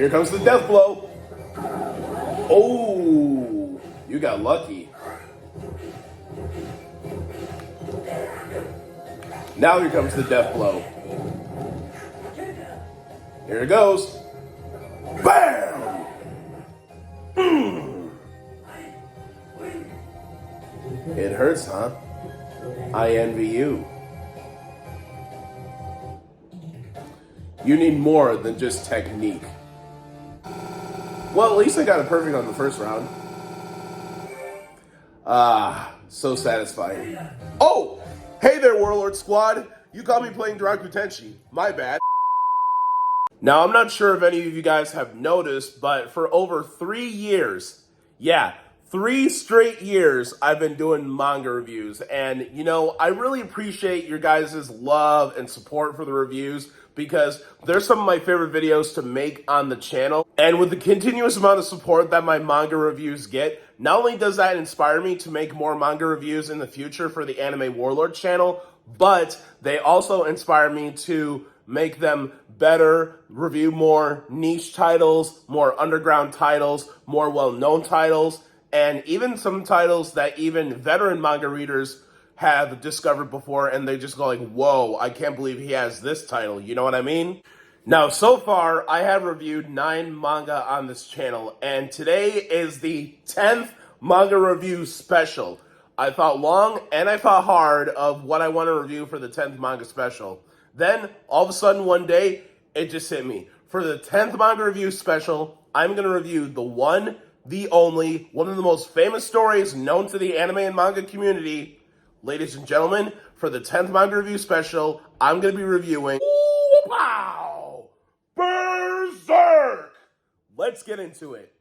Here comes the death blow. Oh, you got lucky. Now here comes the death blow. Here it goes. Bam! It hurts, huh? I envy you. You need more than just technique. Well, at least I got it perfect on the first round. Ah, so satisfying. Oh! Hey there, Warlord Squad! You caught me playing Draku Tenshi. My bad. Now, I'm not sure if any of you guys have noticed, but for over 3 years, 3 straight years, I've been doing manga reviews. And, you know, I really appreciate your guys' love and support for the reviews because they're some of my favorite videos to make on the channel. And with the continuous amount of support that my manga reviews get, not only does that inspire me to make more manga reviews in the future for the Anime Warlord channel, but they also inspire me to make them better, review more niche titles, more underground titles, more well-known titles, and even some titles that even veteran manga readers have discovered before, and they just go like, whoa, I can't believe he has this title, you know what I mean? Now, so far, I have reviewed 9 manga on this channel, and today is the 10th manga review special. I thought long and I thought hard of what I want to review for the 10th manga special. Then, all of a sudden, one day, it just hit me. For the 10th manga review special, I'm going to review the one, the only, one of the most famous stories known to the anime and manga community. Ladies and gentlemen, for the 10th manga review special, I'm going to be reviewing wow, Berserk! Let's get into it.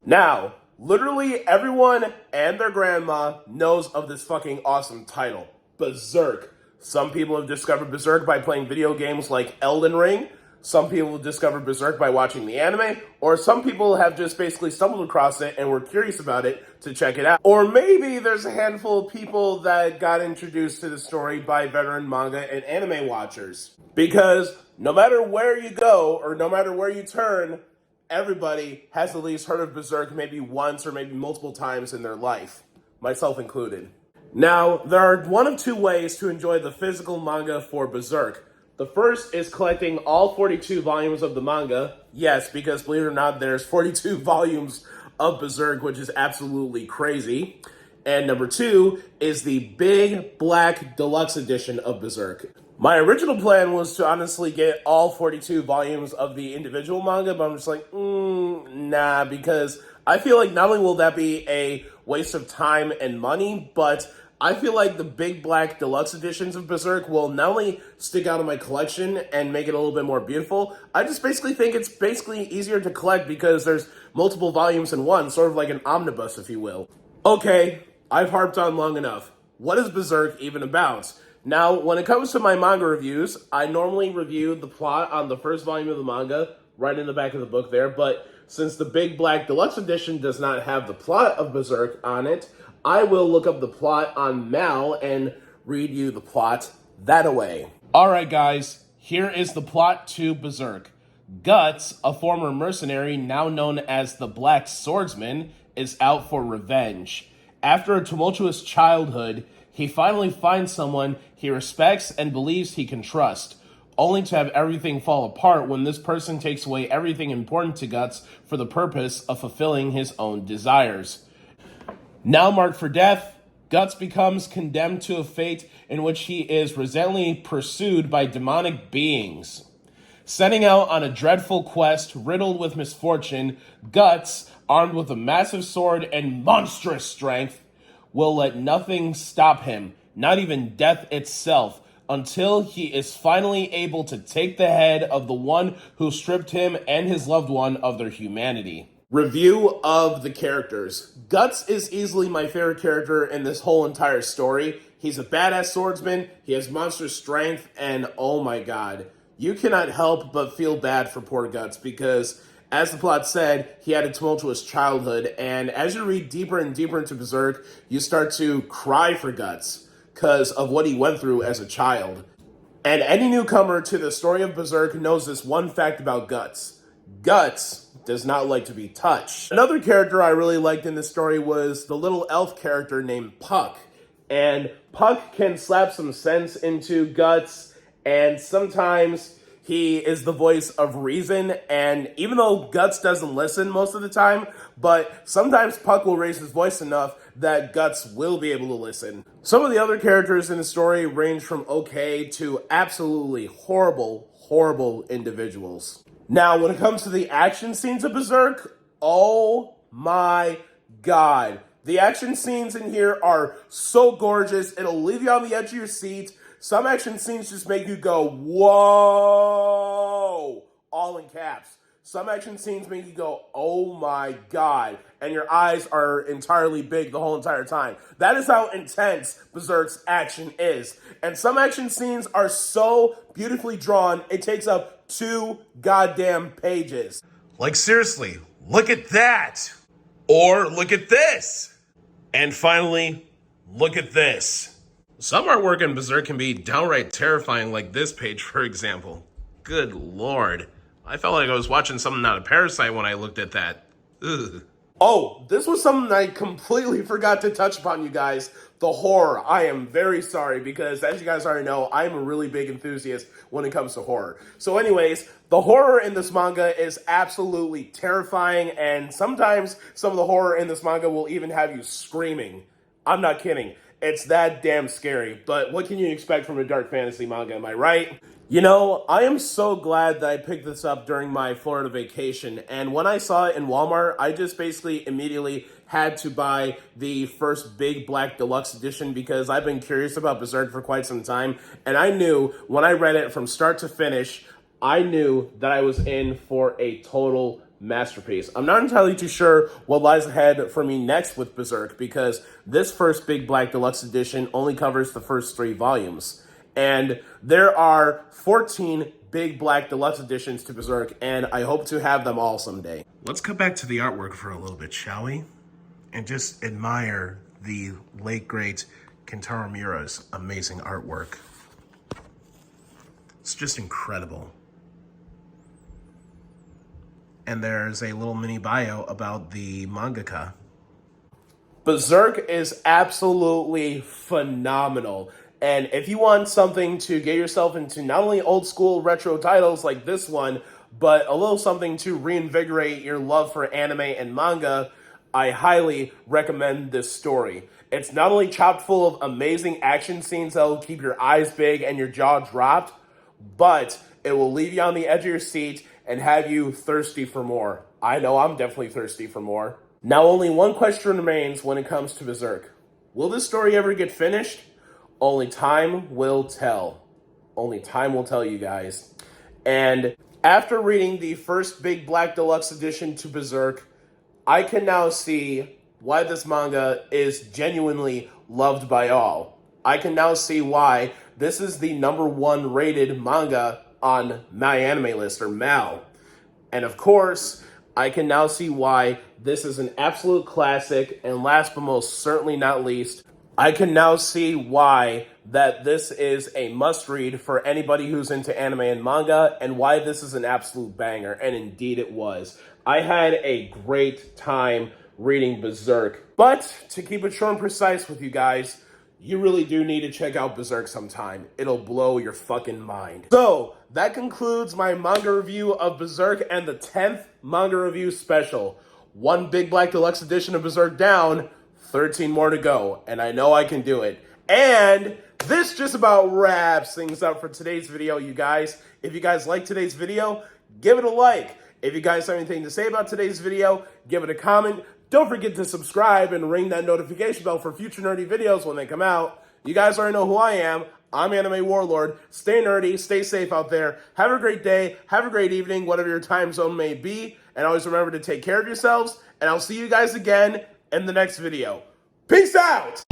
Now, literally everyone and their grandma knows of this fucking awesome title, Berserk. Some people have discovered Berserk by playing video games like Elden Ring. Some people have discovered Berserk by watching the anime. Or some people have just basically stumbled across it and were curious about it to check it out. Or maybe there's a handful of people that got introduced to the story by veteran manga and anime watchers. Because no matter where you go or no matter where you turn, everybody has at least heard of Berserk maybe once or maybe multiple times in their life, myself included. Now, there are one of 2 ways to enjoy the physical manga for Berserk. The first is collecting all 42 volumes of the manga. Yes, because believe it or not, there's 42 volumes of Berserk, which is absolutely crazy. And number 2 is the big black deluxe edition of Berserk. My original plan was to honestly get all 42 volumes of the individual manga, but I'm just like, nah, because I feel like not only will that be a waste of time and money, but I feel like the big black deluxe editions of Berserk will not only stick out in my collection and make it a little bit more beautiful, I just basically think it's easier to collect because there's multiple volumes in one, sort of like an omnibus, if you will. Okay, I've harped on long enough. What is Berserk even about? Now, when it comes to my manga reviews, I normally review the plot on the first volume of the manga, right in the back of the book there, but since the Big Black Deluxe Edition does not have the plot of Berserk on it, I will look up the plot on Mal and read you the plot that away. Alright guys, here is the plot to Berserk. Guts, a former mercenary now known as the Black Swordsman, is out for revenge. After a tumultuous childhood, he finally finds someone he respects and believes he can trust, only to have everything fall apart when this person takes away everything important to Guts for the purpose of fulfilling his own desires. Now marked for death, Guts becomes condemned to a fate in which he is resentfully pursued by demonic beings. Setting out on a dreadful quest riddled with misfortune, Guts, armed with a massive sword and monstrous strength, will let nothing stop him, not even death itself, until he is finally able to take the head of the one who stripped him and his loved one of their humanity. Review of the characters. Guts is easily my favorite character in this whole entire story. He's a badass swordsman, he has monstrous strength, and oh my god, you cannot help but feel bad for poor Guts because As the plot said, he had a tumultuous childhood, and as you read deeper and deeper into Berserk, you start to cry for Guts because of what he went through as a child. And any newcomer to the story of Berserk knows this one fact about Guts. Guts does not like to be touched. Another character I really liked in this story was the little elf character named Puck. And Puck can slap some sense into Guts, and sometimes he is the voice of reason, and even though Guts doesn't listen most of the time, but sometimes Puck will raise his voice enough that Guts will be able to listen. Some of the other characters in the story range from okay to absolutely horrible, horrible individuals. Now, when it comes to the action scenes of Berserk, oh my god. The action scenes in here are so gorgeous, it'll leave you on the edge of your seat. Some action scenes just make you go, whoa, all in caps. Some action scenes make you go, oh my god, and your eyes are entirely big the whole entire time. That is how intense Berserk's action is. And some action scenes are so beautifully drawn, it takes up 2 goddamn pages. Like seriously, look at that. Or look at this. And finally, look at this. Some artwork in Berserk can be downright terrifying, like this page, for example. Good lord. I felt like I was watching something out of Parasite when I looked at that. Ugh. Oh, this was something I completely forgot to touch upon, you guys. The horror. I am very sorry because, as you guys already know, I'm a really big enthusiast when it comes to horror. So anyways, the horror in this manga is absolutely terrifying, and sometimes some of the horror in this manga will even have you screaming. I'm not kidding. It's that damn scary. But what can you expect from a dark fantasy manga, am I right? You know, I am so glad that I picked this up during my Florida vacation, and when I saw it in Walmart, I just basically immediately had to buy the first big black deluxe edition because I've been curious about Berserk for quite some time, and I knew when I read it from start to finish, I knew that I was in for a total masterpiece. I'm not entirely too sure what lies ahead for me next with Berserk because this first big black deluxe edition only covers the first 3 volumes. And there are 14 big black deluxe editions to Berserk, and I hope to have them all someday. Let's cut back to the artwork for a little bit, shall we? And just admire the late, great Kentaro Miura's amazing artwork. It's just incredible. And there's a little mini bio about the mangaka. Berserk is absolutely phenomenal. And if you want something to get yourself into not only old school retro titles like this one, but a little something to reinvigorate your love for anime and manga, I highly recommend this story. It's not only chock full of amazing action scenes that will keep your eyes big and your jaw dropped, but it will leave you on the edge of your seat and have you thirsty for more. I know I'm definitely thirsty for more. Now only one question remains when it comes to Berserk. Will this story ever get finished? Only time will tell. Only time will tell, you guys. And after reading the first big black deluxe edition to Berserk, I can now see why this manga is genuinely loved by all. I can now see why this is the #1 rated manga on My Anime List, or MAL. And of course, I can now see why this is an absolute classic, and last but most certainly not least, I can now see why that this is a must-read for anybody who's into anime and manga, and why this is an absolute banger, and indeed it was. I had a great time reading Berserk, but to keep it short and precise with you guys, you really do need to check out Berserk sometime. It'll blow your fucking mind. So, that concludes my manga review of Berserk and the 10th manga review special. 1 big black deluxe edition of Berserk down, 13 more to go, and I know I can do it. And this just about wraps things up for today's video, you guys. If you guys like today's video, give it a like. If you guys have anything to say about today's video, give it a comment. Don't forget to subscribe and ring that notification bell for future nerdy videos when they come out. You guys already know who I am. I'm Anime Warlord. Stay nerdy, stay safe out there. Have a great day, have a great evening, whatever your time zone may be. And always remember to take care of yourselves. And I'll see you guys again in the next video. Peace out!